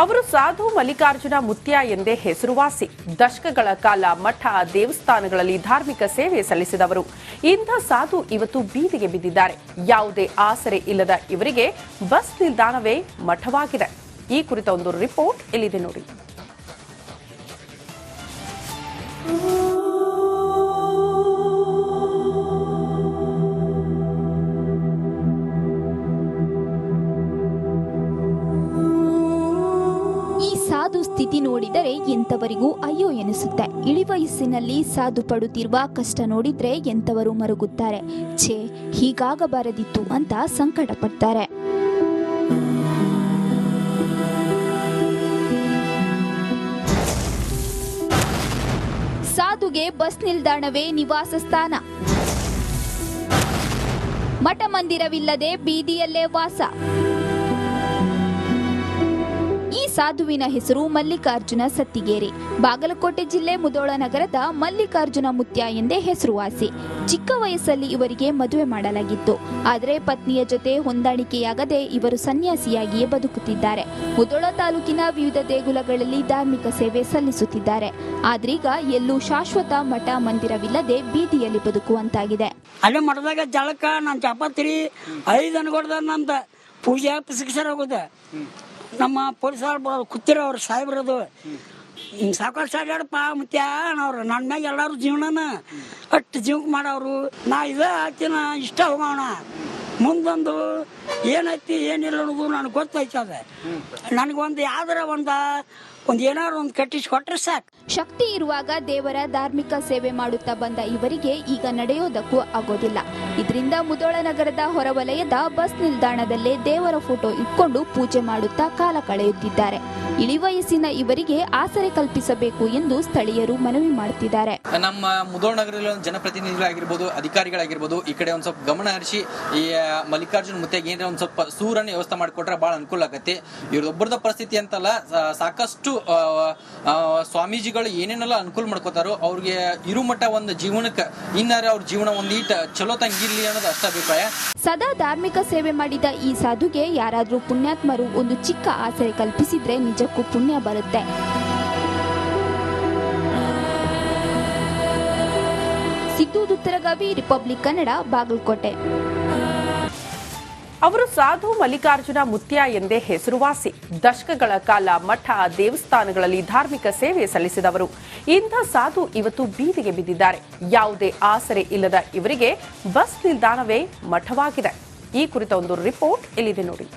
ಅವರು ಸಾಧು ಮಲ್ಲಿಕಾರ್ಜುನ ಮುತ್ಯ ಎಂದೇ ಹೆಸರುವಾಸಿ. ದಶಕಗಳ ಕಾಲ ಮಠ ದೇವಸ್ಥಾನಗಳಲ್ಲಿ ಧಾರ್ಮಿಕ ಸೇವೆ ಸಲ್ಲಿಸಿದವರು. ಇಂಥ ಸಾಧು ಇವತ್ತು ಬೀದಿಗೆ ಬಿದ್ದಿದ್ದಾರೆ. ಯಾವುದೇ ಆಸರೆ ಇಲ್ಲದ ಇವರಿಗೆ ಬಸ್ ನಿಲ್ದಾಣವೇ ಮಠವಾಗಿದೆ. ಈ ಕುರಿತ ಒಂದು ರಿಪೋರ್ಟ್ ಇಲ್ಲಿದೆ ನೋಡಿ. ಸಾಧು ಸ್ಥಿತಿ ನೋಡಿದರೆ ಎಂತವರಿಗೂ ಅಯ್ಯೋ ಎನಿಸುತ್ತೆ. ಇಳಿವಯಸ್ಸಿನಲ್ಲಿ ಸಾಧು ಪಡುತ್ತಿರುವ ಕಷ್ಟ ನೋಡಿದ್ರೆ ಎಂತವರು ಮರುಗುತ್ತಾರೆ. ಛೇ, ಹೀಗಾಗಬಾರದಿತ್ತು ಅಂತ ಸಂಕಟ ಪಡ್ತಾರೆ. ಸಾಧುಗೆ ಬಸ್ ನಿಲ್ದಾಣವೇ ನಿವಾಸ ಸ್ಥಾನ. ಮಠ ಮಂದಿರವಿಲ್ಲದೆ ಬೀದಿಯಲ್ಲೇ ವಾಸ. ಈ ಸಾಧುವಿನ ಹೆಸರು ಮಲ್ಲಿಕಾರ್ಜುನ ಸತ್ತಿಗೇರಿ. ಬಾಗಲಕೋಟೆ ಜಿಲ್ಲೆ ಮುಧೋಳ ನಗರದ ಮಲ್ಲಿಕಾರ್ಜುನ ಮುತ್ಯ ಎಂದೇ ಹೆಸರುವಾಸಿ. ಚಿಕ್ಕ ವಯಸ್ಸಲ್ಲಿ ಇವರಿಗೆ ಮದುವೆ ಮಾಡಲಾಗಿತ್ತು. ಆದರೆ ಪತ್ನಿಯ ಜೊತೆ ಹೊಂದಾಣಿಕೆಯಾಗದೆ ಇವರು ಸನ್ಯಾಸಿಯಾಗಿಯೇ ಬದುಕುತ್ತಿದ್ದಾರೆ. ಮುಧೋಳ ತಾಲೂಕಿನ ವಿವಿಧ ದೇಗುಲಗಳಲ್ಲಿ ಧಾರ್ಮಿಕ ಸೇವೆ ಸಲ್ಲಿಸುತ್ತಿದ್ದಾರೆ. ಆದ್ರೀಗ ಎಲ್ಲೂ ಶಾಶ್ವತ ಮಠ ಮಂದಿರವಿಲ್ಲದೆ ಬೀದಿಯಲ್ಲಿ ಬದುಕುವಂತಾಗಿದೆ. ಅಲ್ಲೇ ಮಠದಾಗ ಜಳಕ ನಮ್ಮ ಚಾಪತ್ರಿ 5 ಅನ್ಗೊಡ್ದ ನಮ್ದು ಪೂಜೆ ಶಿಕ್ಷರ ಹೋಗುದ. ನಮ್ಮ ಪೊಲೀಸರು ಕೂತಿರೋ ಅವ್ರ ಸಾಹೇಬ್ರದು ಸಾಕಷ್ಟು ಅಡ್ಯಾಡಪ್ಪ ಮುತ್ಯ ಅನ್ನೋರು. ನನ್ನ ಮ್ಯಾಗ ಎಲ್ಲಾರು ಜೀವನನ ಅಷ್ಟು ಜೀವಕ್ಕೆ ಮಾಡೋರು. ನಾ ಇದ ಹಾಕಿನ ಇಷ್ಟ ಹೋಗೋಣ, ಮುಂದೊಂದು ಏನೈತಿ ಏನಿಲ್ಲ ಅನ್ನೋದು ನನಗೆ ಗೊತ್ತೈತಿ. ಅದ ನನಗೊಂದು ಯಾವ್ದಾರ ಒಂದು ಏನಾರು ಒಂದು ಕಟ್ಟಿಸಿಕೊಟ್ರೆ ಸಾಕು. ಶಕ್ತಿ ಇರುವಾಗ ದೇವರ ಧಾರ್ಮಿಕ ಸೇವೆ ಮಾಡುತ್ತಾ ಬಂದ ಇವರಿಗೆ ಈಗ ನಡೆಯೋದಕ್ಕೂ ಆಗೋದಿಲ್ಲ. ಇದರಿಂದ ಮುಧೋಳ ನಗರದ ಹೊರವಲಯದ ಬಸ್ ನಿಲ್ದಾಣದಲ್ಲೇ ದೇವರ ಫೋಟೋ ಇಟ್ಕೊಂಡು ಪೂಜೆ ಮಾಡುತ್ತಾ ಕಾಲ ಕಳೆಯುತ್ತಿದ್ದಾರೆ. ಇಳಿವಯಸ್ಸಿನ ಇವರಿಗೆ ಆಸರೆ ಕಲ್ಪಿಸಬೇಕು ಎಂದು ಸ್ಥಳೀಯರು ಮನವಿ ಮಾಡುತ್ತಿದ್ದಾರೆ. ನಮ್ಮ ಮುಧೋಳ ನಗರದಲ್ಲಿ ಜನಪ್ರತಿನಿಧಿಗಳಾಗಿರ್ಬೋದು, ಅಧಿಕಾರಿಗಳಾಗಿರ್ಬೋದು, ಈ ಕಡೆ ಒಂದ್ ಸ್ವಲ್ಪ ಗಮನ ಹರಿಸಿ ಈ ಮಲ್ಲಿಕಾರ್ಜುನ ಮುತ್ತೆಗೆ ಏನಾರ ಒಂದ್ ಸ್ವಲ್ಪ ಸೂರನ್ನ ವ್ಯವಸ್ಥೆ ಮಾಡಿಕೊಟ್ರೆ ಬಹಳ ಅನುಕೂಲ ಆಗತ್ತೆ. ಇವ್ರೊಬ್ಬರದ ಪರಿಸ್ಥಿತಿ ಅಂತಲ್ಲ, ಸಾಕಷ್ಟು ಸ್ವಾಮೀಜಿಗಳು ಏನೇನೆಲ್ಲ ಅನುಕೂಲ ಮಾಡ್ಕೋತಾರೋ ಅವ್ರಿಗೆ ಇರು ಮಟ್ಟ ಒಂದು ಜೀವನಕ್ಕೆ ಇನ್ನಾರ ಅವ್ರ ಜೀವನ ಒಂದೀಟ ಚಲೋ ತಂಗಿರ್ಲಿ ಅನ್ನೋದು ಅಷ್ಟ ಅಭಿಪ್ರಾಯ. ಸದಾ ಧಾರ್ಮಿಕ ಸೇವೆ ಮಾಡಿದ ಈ ಸಾಧುಗೆ ಯಾರಾದ್ರೂ ಪುಣ್ಯಾತ್ಮರು ಒಂದು ಚಿಕ್ಕ ಆಸರೆ ಕಲ್ಪಿಸಿದ್ರೆ ನಿಜಕ್ಕೂ ಪುಣ್ಯ ಬರುತ್ತೆ. ಸಿದ್ದು ದುತ್ತರಗಾವಿ, ರಿಪಬ್ಲಿಕ್ ಕನ್ನಡ, ಬಾಗಲಕೋಟೆ. ಅವರು ಸಾಧು ಮಲ್ಲಿಕಾರ್ಜುನ ಮುತ್ಯ ಎಂದೇ ಹೆಸರುವಾಸಿ. ದಶಕಗಳ ಕಾಲ ಮಠ ದೇವಸ್ಥಾನಗಳಲ್ಲಿ ಧಾರ್ಮಿಕ ಸೇವೆ ಸಲ್ಲಿಸಿದವರು. ಇಂಥ ಸಾಧು ಇವತ್ತು ಬೀದಿಗೆ ಬಿದ್ದಿದ್ದಾರೆ. ಯಾವುದೇ ಆಸರೆ ಇಲ್ಲದ ಇವರಿಗೆ ಬಸ್ ನಿಲ್ದಾಣವೇ ಮಠವಾಗಿದೆ. ಈ ಕುರಿತ ಒಂದು ರಿಪೋರ್ಟ್ ಇಲ್ಲಿದೆ ನೋಡಿ.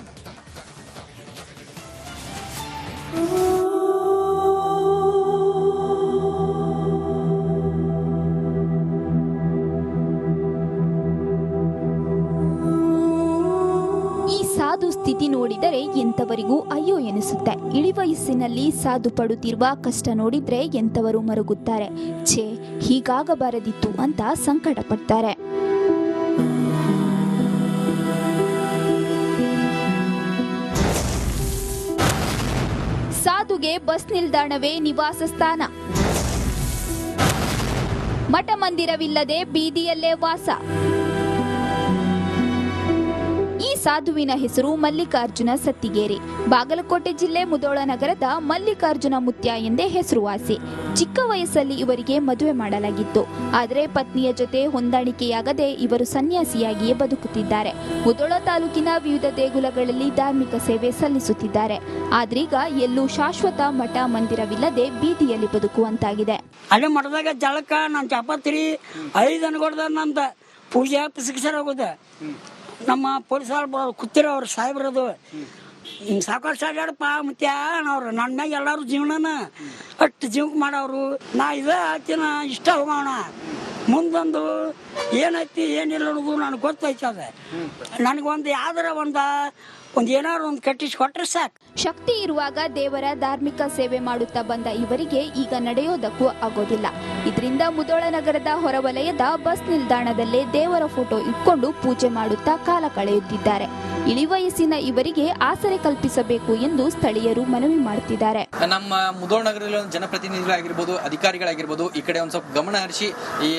ಸಾಧು ಸ್ಥಿತಿ ನೋಡಿದರೆ ಎಂತವರಿಗೂ ಅಯ್ಯೋ ಎನಿಸುತ್ತೆ. ಇಳಿವಯಸ್ಸಿನಲ್ಲಿ ಸಾಧು ಪಡುತ್ತಿರುವ ಕಷ್ಟ ನೋಡಿದ್ರೆ ಎಂತವರು ಮರುಗುತ್ತಾರೆ. ಛೇ, ಹೀಗಾಗಬಾರದಿತ್ತು ಅಂತ ಸಂಕಟ ಪಡ್ತಾರೆ. ಸಾಧುಗೆ ಬಸ್ ನಿಲ್ದಾಣವೇ ನಿವಾಸ ಸ್ಥಾನ. ಮಠ ಮಂದಿರವಿಲ್ಲದೆ ಬೀದಿಯಲ್ಲೇ ವಾಸ. ಈ ಸಾಧುವಿನ ಹೆಸರು ಮಲ್ಲಿಕಾರ್ಜುನ ಸತ್ತಿಗೇರಿ. ಬಾಗಲಕೋಟೆ ಜಿಲ್ಲೆ ಮುಧೋಳ ನಗರದ ಮಲ್ಲಿಕಾರ್ಜುನ ಮುತ್ಯ ಎಂದೇ ಹೆಸರುವಾಸಿ. ಚಿಕ್ಕ ವಯಸ್ಸಲ್ಲಿ ಇವರಿಗೆ ಮದುವೆ ಮಾಡಲಾಗಿತ್ತು. ಆದರೆ ಪತ್ನಿಯ ಜೊತೆ ಹೊಂದಾಣಿಕೆಯಾಗದೆ ಇವರು ಸನ್ಯಾಸಿಯಾಗಿಯೇ ಬದುಕುತ್ತಿದ್ದಾರೆ. ಮುಧೋಳ ತಾಲೂಕಿನ ವಿವಿಧ ದೇಗುಲಗಳಲ್ಲಿ ಧಾರ್ಮಿಕ ಸೇವೆ ಸಲ್ಲಿಸುತ್ತಿದ್ದಾರೆ. ಆದ್ರೀಗ ಎಲ್ಲೂ ಶಾಶ್ವತ ಮಠ ಮಂದಿರವಿಲ್ಲದೆ ಬೀದಿಯಲ್ಲಿ ಬದುಕುವಂತಾಗಿದೆ. ಅಲ್ಲೇ ಮಠದಾಗ ಜಳಕ ನಮ್ಮ ಚಾಪತ್ರಿ 5 ಅನ್ಗೊಡ್ದ ನಮ್ದು ಪೂಜೆ ಶಿಕ್ಷರ ಹೋಗುದ. ನಮ್ಮ ಪೊಲೀಸರು ಕೂತಿರೋ ಅವ್ರ ಸಾಹೇಬ್ರದು ಸಾಕಷ್ಟು ಅಡ್ಯಾಡಪ್ಪ ಮುತ್ಯ ಅನ್ನೋರು. ನನ್ನ ಮ್ಯಾಗ ಎಲ್ಲಾರು ಜೀವನನ ಅಷ್ಟು ಜೀವಕ್ಕೆ ಮಾಡೋರು. ನಾ ಇದ ಹಾಕಿನ ಇಷ್ಟ ಹೋಗೋಣ, ಮುಂದೊಂದು ಏನೈತಿ ಏನಿಲ್ಲ ಅನ್ನೋದು ನನಗೆ ಗೊತ್ತೈತಿ. ಅದ ನನಗೊಂದು ಯಾವ್ದಾರ ಒಂದು ಏನಾರು ಒಂದು ಕಟ್ಟಿಸಿಕೊಟ್ರೆ ಸಾಕು. ಶಕ್ತಿ ಇರುವಾಗ ದೇವರ ಧಾರ್ಮಿಕ ಸೇವೆ ಮಾಡುತ್ತಾ ಬಂದ ಇವರಿಗೆ ಈಗ ನಡೆಯೋದಕ್ಕೂ ಆಗೋದಿಲ್ಲ. ಇದರಿಂದ ಮುಧೋಳ ನಗರದ ಹೊರವಲಯದ ಬಸ್ ನಿಲ್ದಾಣದಲ್ಲೇ ದೇವರ ಫೋಟೋ ಇಟ್ಕೊಂಡು ಪೂಜೆ ಮಾಡುತ್ತಾ ಕಾಲ ಕಳೆಯುತ್ತಿದ್ದಾರೆ. ಇಳಿವಯಸ್ಸಿನ ಇವರಿಗೆ ಆಸರೆ ಕಲ್ಪಿಸಬೇಕು ಎಂದು ಸ್ಥಳೀಯರು ಮನವಿ ಮಾಡುತ್ತಿದ್ದಾರೆ. ನಮ್ಮ ಮುಧೋಳ ನಗರದಲ್ಲಿ ಜನಪ್ರತಿನಿಧಿಗಳಾಗಿರ್ಬೋದು, ಅಧಿಕಾರಿಗಳಾಗಿರ್ಬೋದು, ಈ ಕಡೆ ಒಂದ್ ಸ್ವಲ್ಪ ಗಮನ ಹರಿಸಿ ಈ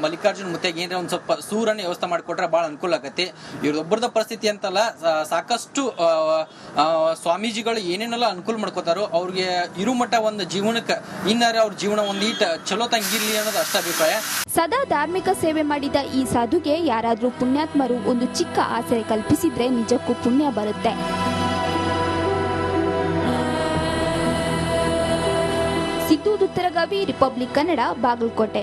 ಮಲ್ಲಿಕಾರ್ಜುನ್ ಮುತ್ತೆಗೆ ಏನಾರ ಒಂದ್ ಸ್ವಲ್ಪ ಸೂರನ್ನ ವ್ಯವಸ್ಥೆ ಮಾಡಿಕೊಟ್ರೆ ಬಹಳ ಅನುಕೂಲ ಆಗತ್ತೆ. ಇವ್ರೊಬ್ಬರದ ಪರಿಸ್ಥಿತಿ ಅಂತಲ್ಲ, ಸಾಕಷ್ಟು ಸ್ವಾಮೀಜಿಗಳು ಏನೇನೆಲ್ಲ ಅನುಕೂಲ ಮಾಡ್ಕೋತಾರೋ ಅವ್ರಿಗೆ ಇರು ಮಟ್ಟ ಒಂದು ಜೀವನಕ್ಕೆ ಇನ್ನಾರ ಅವ್ರ ಜೀವನ ಒಂದೀಟ ಚಲೋ ತಂಗಿರ್ಲಿ ಅನ್ನೋದು ಅಷ್ಟ ಅಭಿಪ್ರಾಯ. ಸದಾ ಧಾರ್ಮಿಕ ಸೇವೆ ಮಾಡಿದ ಈ ಸಾಧುಗೆ ಯಾರಾದ್ರೂ ಪುಣ್ಯಾತ್ಮರು ಒಂದು ಚಿಕ್ಕ ಆಸರೆ ಕಲ್ಪಿಸಿದ್ರೆ ನಿಜಕ್ಕೂ ಪುಣ್ಯ ಬರುತ್ತೆ. ಸಿದ್ದು ದುತ್ತರಗಾವಿ, ರಿಪಬ್ಲಿಕ್ ಕನ್ನಡ, ಬಾಗಲಕೋಟೆ.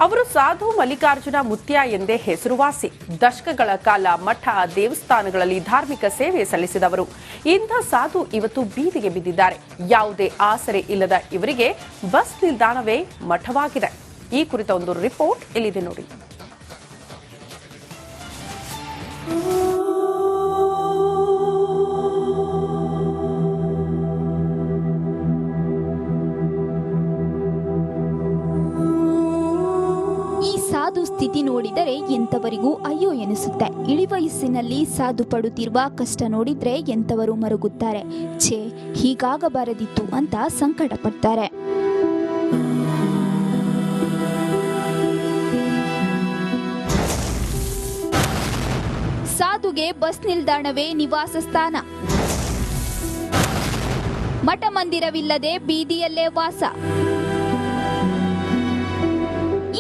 ಅವರು ಸಾಧು ಮಲ್ಲಿಕಾರ್ಜುನ ಮುತ್ಯ ಎಂದೇ ಹೆಸರುವಾಸಿ. ದಶಕಗಳ ಕಾಲ ಮಠ ದೇವಸ್ಥಾನಗಳಲ್ಲಿ ಧಾರ್ಮಿಕ ಸೇವೆ ಸಲ್ಲಿಸಿದವರು. ಇಂಥ ಸಾಧು ಇವತ್ತು ಬೀದಿಗೆ ಬಿದ್ದಿದ್ದಾರೆ. ಯಾವುದೇ ಆಸರೆ ಇಲ್ಲದ ಇವರಿಗೆ ಬಸ್ ನಿಲ್ದಾಣವೇ ಮಠವಾಗಿದೆ. ಈ ಕುರಿತ ಒಂದು ರಿಪೋರ್ಟ್ ಇಲ್ಲಿದೆ ನೋಡಿ. ಸಾಧು ಸ್ಥಿತಿ ನೋಡಿದರೆ ಎಂತವರಿಗೂ ಅಯ್ಯೋ ಎನಿಸುತ್ತೆ. ಇಳಿವಯಸ್ಸಿನಲ್ಲಿ ಸಾಧು ಪಡುತ್ತಿರುವ ಕಷ್ಟ ನೋಡಿದ್ರೆ ಎಂತವರು ಮರುಗುತ್ತಾರೆ. ಛೇ, ಹೀಗಾಗಬಾರದಿತ್ತು ಅಂತ ಸಂಕಟ ಪಡ್ತಾರೆ. ಸಾಧುಗೆ ಬಸ್ ನಿಲ್ದಾಣವೇ ನಿವಾಸ ಸ್ಥಾನ. ಮಠ ಮಂದಿರವಿಲ್ಲದೆ ಬೀದಿಯಲ್ಲೇ ವಾಸ.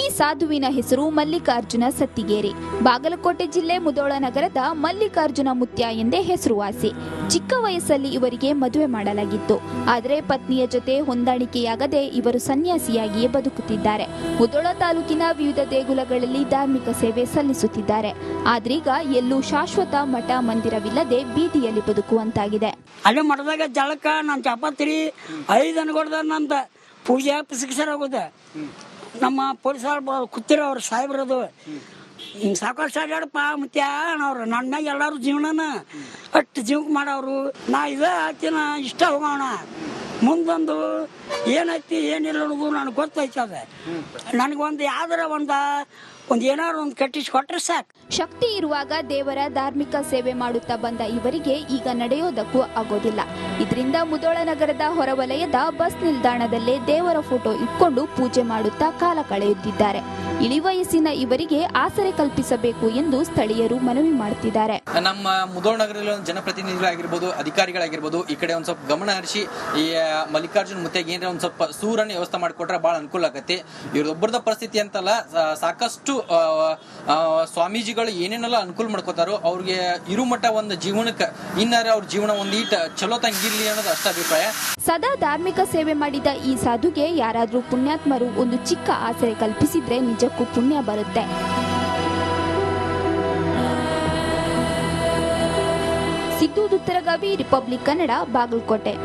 ಈ ಸಾಧುವಿನ ಹೆಸರು ಮಲ್ಲಿಕಾರ್ಜುನ ಸತ್ತಿಗೇರಿ. ಬಾಗಲಕೋಟೆ ಜಿಲ್ಲೆ ಮುಧೋಳ ನಗರದ ಮಲ್ಲಿಕಾರ್ಜುನ ಮುತ್ಯ ಎಂದೇ ಹೆಸರುವಾಸಿ. ಚಿಕ್ಕ ವಯಸ್ಸಲ್ಲಿ ಇವರಿಗೆ ಮದುವೆ ಮಾಡಲಾಗಿತ್ತು. ಆದರೆ ಪತ್ನಿಯ ಜೊತೆ ಹೊಂದಾಣಿಕೆಯಾಗದೆ ಇವರು ಸನ್ಯಾಸಿಯಾಗಿಯೇ ಬದುಕುತ್ತಿದ್ದಾರೆ. ಮುಧೋಳ ತಾಲೂಕಿನ ವಿವಿಧ ದೇಗುಲಗಳಲ್ಲಿ ಧಾರ್ಮಿಕ ಸೇವೆ ಸಲ್ಲಿಸುತ್ತಿದ್ದಾರೆ. ಆದ್ರೀಗ ಎಲ್ಲೂ ಶಾಶ್ವತ ಮಠ ಮಂದಿರವಿಲ್ಲದೆ ಬೀದಿಯಲ್ಲಿ ಬದುಕುವಂತಾಗಿದೆ. ಅಲ್ಲೇ ಮಠದಾಗ ಜಳಕ ನಮ್ಮ ಚಾಪತ್ರಿ 5 ಅನ್ಗೊಡ್ದ ನಮ್ದು ಪೂಜೆ ಶಿಕ್ಷರ ಆಗೋದು. ನಮ್ಮ ಪೊಲೀಸರು ಕೂತಿರೋ ಅವ್ರ ಸಾಹೇಬ್ರದು ಸಾಕಷ್ಟು ಅಡ್ಯಾಡಪ್ಪ ಮುತ್ಯ ಅನ್ನೋರು. ನನ್ನ ಮ್ಯಾಗ ಎಲ್ಲರೂ ಜೀವನನ ಅಷ್ಟು ಜೀವಕ್ಕೆ ಮಾಡೋರು. ನಾ ಇದೇ ಆಯ್ತಿನ ಇಷ್ಟ ಹೋಗೋಣ, ಮುಂದೊಂದು ಏನೈತಿ ಏನಿಲ್ಲ ಅನ್ನೋದು ನನಗೆ ಗೊತ್ತೈತಿ. ಅದ ನನಗೊಂದು ಯಾವ್ದಾರ ಒಂದು ಏನಾದ್ರು ಒಂದು ಕಟ್ಟಿಸ್ಕೊಟ್ರೆ ಸಾಕು. ಶಕ್ತಿ ಇರುವಾಗ ದೇವರ ಧಾರ್ಮಿಕ ಸೇವೆ ಮಾಡುತ್ತಾ ಬಂದ ಇವರಿಗೆ ಈಗ ನಡೆಯೋದಕ್ಕೂ ಆಗೋದಿಲ್ಲ. ಇದರಿಂದ ಮುಧೋಳ ನಗರದ ಹೊರವಲಯದ ಬಸ್ ನಿಲ್ದಾಣದಲ್ಲೇ ದೇವರ ಫೋಟೋ ಇಟ್ಕೊಂಡು ಪೂಜೆ ಮಾಡುತ್ತಾ ಕಾಲ ಕಳೆಯುತ್ತಿದ್ದಾರೆ. ಇಳಿವಯಸ್ಸಿನ ಇವರಿಗೆ ಆಸರೆ ಕಲ್ಪಿಸಬೇಕು ಎಂದು ಸ್ಥಳೀಯರು ಮನವಿ ಮಾಡುತ್ತಿದ್ದಾರೆ. ನಮ್ಮ ಮುಧೋಳ ನಗರದಲ್ಲಿ ಜನಪ್ರತಿನಿಧಿಗಳಾಗಿರ್ಬೋದು, ಅಧಿಕಾರಿಗಳಾಗಿರ್ಬೋದು, ಈ ಕಡೆ ಒಂದ್ ಸ್ವಲ್ಪ ಗಮನ ಹರಿಸಿ ಈ ಮಲ್ಲಿಕಾರ್ಜುನ್ ಮುತ್ತೆಗೆ ಏನಾರ ಒಂದ್ ಸ್ವಲ್ಪ ಸೂರನ್ನ ವ್ಯವಸ್ಥೆ ಮಾಡಿಕೊಟ್ರೆ ಬಹಳ ಅನುಕೂಲ ಆಗತ್ತೆ. ಇವ್ರೊಬ್ಬರದ ಪರಿಸ್ಥಿತಿ ಅಂತಲ್ಲ, ಸಾಕಷ್ಟು ಸ್ವಾಮೀಜಿಗಳು ಏನೇನೆಲ್ಲ ಅನುಕೂಲ ಮಾಡ್ಕೋತಾರೋ ಅವ್ರಿಗೆ ಇರು ಮಟ್ಟ ಒಂದು ಜೀವನಕ್ಕೆ ಇನ್ನಾರ ಅವ್ರ ಜೀವನ ಒಂದೀಟ ಚಲೋ ತಂಗಿರ್ಲಿ ಅನ್ನೋದು ಅಷ್ಟ ಅಭಿಪ್ರಾಯ. ಸದಾ ಧಾರ್ಮಿಕ ಸೇವೆ ಮಾಡಿದ ಈ ಸಾಧುಗೆ ಯಾರಾದ್ರೂ ಪುಣ್ಯಾತ್ಮರು ಒಂದು ಚಿಕ್ಕ ಆಸರೆ ಕಲ್ಪಿಸಿದ್ರೆ ನಿಜಕ್ಕೂ ಪುಣ್ಯ ಬರುತ್ತೆ. ಸಿದ್ದು ದುತ್ತರಗಾವಿ, ರಿಪಬ್ಲಿಕ್ ಕನ್ನಡ, ಬಾಗಲಕೋಟೆ.